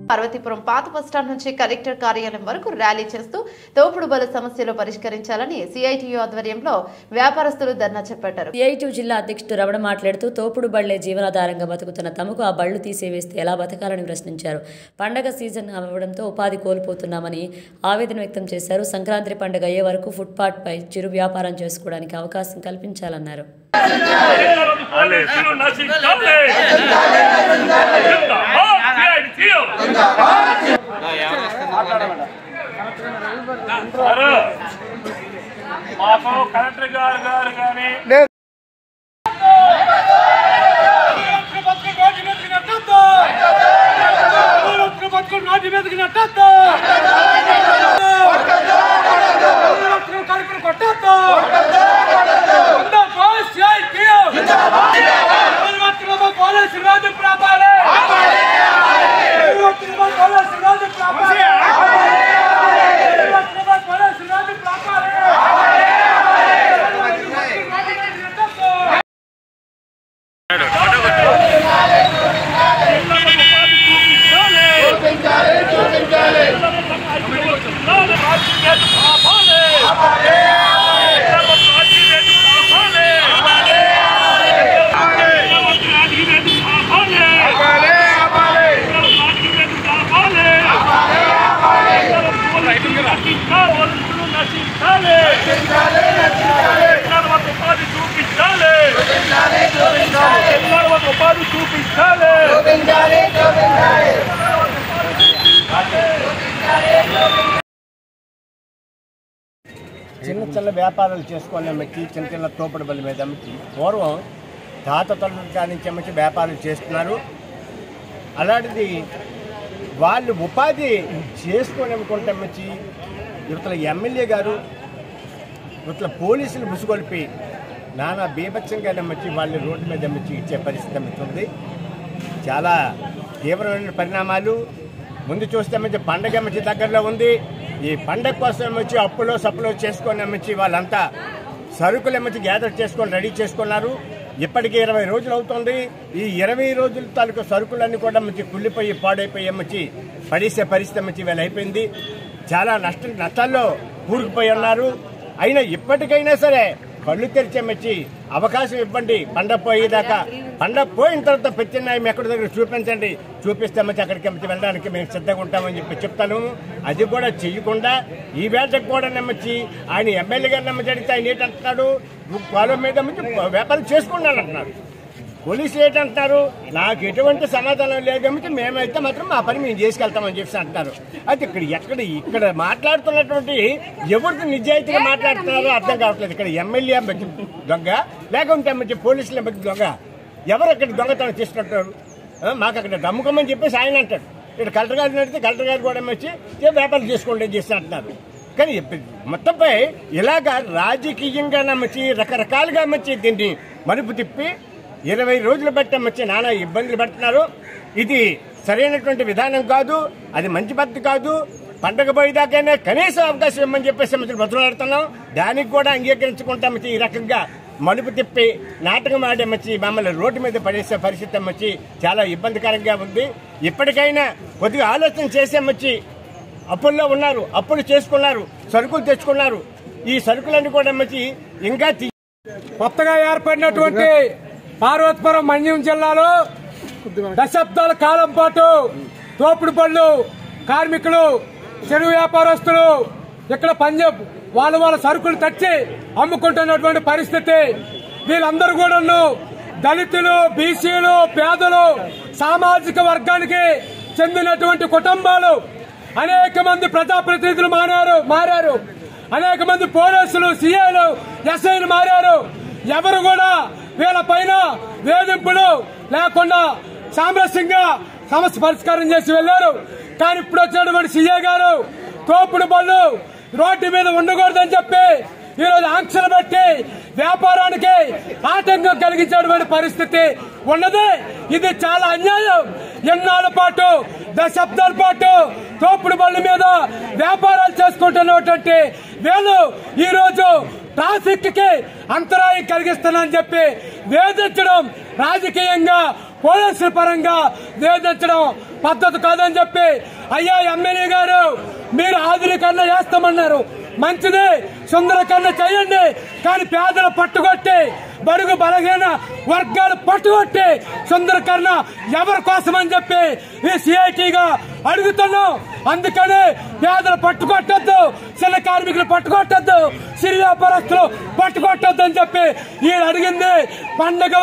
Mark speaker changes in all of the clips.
Speaker 1: పార్వతీపురం పాత బస్టాండ్ నుంచి కలెక్టర్ కార్యాలయం వరకు ర్యాలీ చేస్తూ తోపుడు బల సమస్యలు పరిష్కరించాలని సిఐటియు ఆధ్వర్యంలో వ్యాపారస్తులు ధర్నా చేపట్టారు.
Speaker 2: సిఐటియు జిల్లా అధ్యక్షుడు రమణ మాట్లాడుతూ తోపుడు బళ్లే జీవనాధారంగా బతుకుతున్న తమకు ఆ బళ్లు తీసివేస్తే ఎలా బతకాలని ప్రశ్నించారు. పండగ సీజన్ అవ్వడంతో ఉపాధి కోల్పోతున్నామని ఆవేదన వ్యక్తం చేశారు. సంక్రాంతి పండుగ అయ్యే వరకు ఫుట్పాత్ పై చిరు వ్యాపారం చేసుకోవడానికి అవకాశం కల్పించాలన్నారు.
Speaker 3: కలెక్టర్ గారు కానీ
Speaker 4: చిన్న చిన్న వ్యాపారాలు చేసుకొని అమ్మకి చిన్న చిన్న తోపుడు బల్ల మీద అమ్మకి పూర్వం తాత తల్లుల నుంచి అమ్మకి వ్యాపారాలు చేస్తున్నారు. అలాంటిది వాళ్ళు ఉపాధి చేసుకొని అమ్ముకుంటే అమ్మకి ఇవతల ఎమ్మెల్యే గారు ఇవతల పోలీసులు ముసుగొల్పి నానా బీభత్సంగా నమ్మచ్చి వాళ్ళు రోడ్డు మీద అమ్మచ్చి ఇచ్చే పరిస్థితి అమ్ముతుంది. చాలా తీవ్రమైన పరిణామాలు. ముందు చూస్తే అమ్మచ్చి పండగ అమ్మచ్చి దగ్గరలో ఉంది. ఈ పండగ కోసం వచ్చి అప్పులో సప్పులో చేసుకొని అమ్మచ్చి వాళ్ళంతా సరుకులు అమ్మచ్చి గ్యాదర్ చేసుకొని రెడీ చేసుకున్నారు. ఇప్పటికీ 20 రోజులు అవుతుంది. ఈ 20 రోజుల తాలూకు సరుకులన్నీ కూడా అమ్మచ్చి కుళ్ళిపోయి పాడైపోయి అమ్మచ్చి పడేసే పరిస్థితి అమ్మచ్చి వీళ్ళు అయిపోయింది. చాలా నష్టాల్లో కూరుకుపోయి ఉన్నారు. అయినా ఇప్పటికైనా సరే కళ్ళు తెరిచేమచ్చి అవకాశం ఇవ్వండి. పండగ పోయేదాకా, పండగ పోయిన తర్వాత ప్రత్యామ్నాయం ఎక్కడి దగ్గర చూపించండి. చూపిస్తామచ్చి అక్కడికి వెళ్ళడానికి మేము సిద్ధంగా ఉంటామని చెప్తాను. అది కూడా చెయ్యకుండా ఈ వేటకు కూడా నమ్మచ్చి ఆయన ఎమ్మెల్యే గారు నమ్మచ్చి అడిగితే ఆయన ఏంటంటున్నాడు, వాళ్ళ మీద వ్యాపారం చేసుకున్నాను అంటున్నారు. పోలీసులు ఏంటంటున్నారు, నాకు ఎటువంటి సమాధానం లేదమ్మితే మేమైతే మాత్రం మా పని మేము చేసుకెళ్తామని చెప్పి అంటున్నారు. అయితే ఇక్కడ మాట్లాడుతున్నటువంటి ఎవరికి నిజాయితీగా మాట్లాడుతున్నారో అర్థం కావట్లేదు. ఇక్కడ ఎమ్మెల్యే దొంగ లేకుంటే అమ్మచ్చి పోలీసుల దొంగ, ఎవరు అక్కడ దొంగతనం చేస్తున్నారు? మాకు అక్కడ దమ్ముకోమని చెప్పేసి ఆయన అంటాడు. ఇక్కడ కలెక్టర్ గారిని అడిగితే కలెక్టర్ గారు కూడా వచ్చి వ్యాపారం చేసుకోండి అని చేసి అంటున్నారు. కానీ మొత్తంపై ఇలాగా రాజకీయంగా నమ్మచ్చి రకరకాలుగా అమ్మచ్చి దీన్ని మలుపు తిప్పి 20 రోజులు బట్టి అమ్మచ్చి నానా ఇబ్బందులు పెడుతున్నారు. ఇది సరైనటువంటి విధానం కాదు, అది మంచి పద్ధతి కాదు. పండగ పోయేదాకైనా కనీసం అవకాశం ఇవ్వమని చెప్పేసి అమ్మచ్చి బతులాడుతున్నాం. దానికి కూడా అంగీకరించుకుంటామచ్చి ఈ రకంగా మలుపు తిప్పి నాటకం ఆడమ్మచ్చి మమ్మల్ని రోడ్డు మీద పడేసే పరిస్థితి అమ్మచ్చి చాలా ఇబ్బందికరంగా ఉంది. ఇప్పటికైనా కొద్దిగా ఆలోచన చేసేమచ్చి అప్పుల్లో ఉన్నారు, అప్పులు చేసుకున్నారు, సరుకులు తెచ్చుకున్నారు. ఈ సరుకులన్నీ కూడా అమ్మచ్చి ఇంకా
Speaker 5: కొత్తగా ఏర్పడినటువంటి పార్వతీపురం మన్యం జిల్లాలో దశాబ్దాల కాలం పాటు తోపుడు బళ్ళు కార్మికులు, చెరువు వ్యాపారస్తులు ఇక్కడ పంజాబ్ వాళ్ళ సరుకులు తెచ్చి అమ్ముకుంటున్నటువంటి పరిస్థితి. వీళ్ళందరూ కూడా దళితులు, బీసీలు, పేదలు, సామాజిక వర్గానికి చెందినటువంటి కుటుంబాలు. అనేక మంది ప్రజాప్రతినిధులు మారారు. అనేక మంది పోలీసులు, సీఐలు, ఎస్ఐలు మారారు. ఎవరు కూడా వీళ్ళ పైన వేధింపులు లేకుండా సామరస్యంగా సమస్య పరిష్కారం చేసి వెళ్లారు. కానీ ఇప్పుడు వచ్చినటువంటి సీఐ గారు తోపుడు బళ్ళు రోడ్డు మీద ఉండకూడదని చెప్పి ఈరోజు ఆంక్షలు పెట్టి వ్యాపారానికి ఆటంకం కలిగించేటువంటి పరిస్థితి ఉన్నది. ఇది చాలా అన్యాయం. ఎన్నాళ్ళ పాటు, దశాబ్దాల పాటు తోపుడు బళ్ళ మీద వ్యాపారాలు చేసుకుంటున్నటువంటి వీళ్ళు ఈ రోజు ట్రాఫిక్ కి అంతరాయం కలిగిస్తున్నారని చెప్పి వేధించడం, రాజకీయంగా పోలీసుల పరంగా వేధించడం పద్ధతి కాదని చెప్పి అయ్యా ఎమ్మెల్యే గారు మీరు ఆధునీకరణ చేస్తామన్నారు, మంచిది, సుందరీకరణ చేయండి. కానీ పేదలు పట్టుకొట్టి బడుగు బలహీన వర్గాలు పట్టుకొట్టి సుందరీకరణ ఎవరి కోసమని చెప్పి ఈ సిఐటిగా అడుగుతున్నాం. అందుకని పేదలు పట్టుకొట్టద్దు, చిన్న కార్మికులు పట్టుకొట్టద్దు, సిరి వ్యాపారస్తులు పట్టుకొట్టద్దు అని చెప్పి ఈయన అడిగింది. పండుగ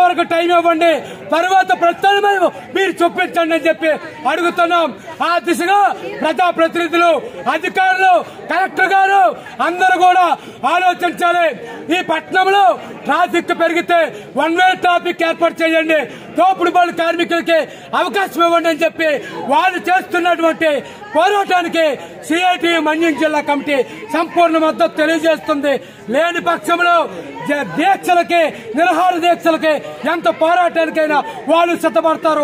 Speaker 5: వరకు టైం ఇవ్వండి, తర్వాత ప్రత్యామ్నాయం మీరు చూపించండి అని చెప్పి అడుగుతున్నాం. ఆ దిశగా ప్రజాప్రతినిధులు, అధికారులు, కలెక్టర్ గారు అందరూ కూడా ఆలోచించాలి. ఈ పట్టణంలో ట్రాఫిక్ పెరిగితే వన్ వే ట్రాఫిక్ ఏర్పాటు చేయండి, తోపుడు బళ్ళు కార్మికులకి అవకాశం ఇవ్వండి అని చెప్పి వాళ్ళు చేస్తున్నటువంటి పోరాటానికి సిఐటి మన్యం జిల్లా కమిటీ సంపూర్ణ మద్దతు తెలియజేస్తుంది. లేని పక్షంలో దీక్షలకి, నిరాహార దీక్షలకి, ఎంత పోరాటానికైనా వాళ్ళు సిద్ధపడతారు.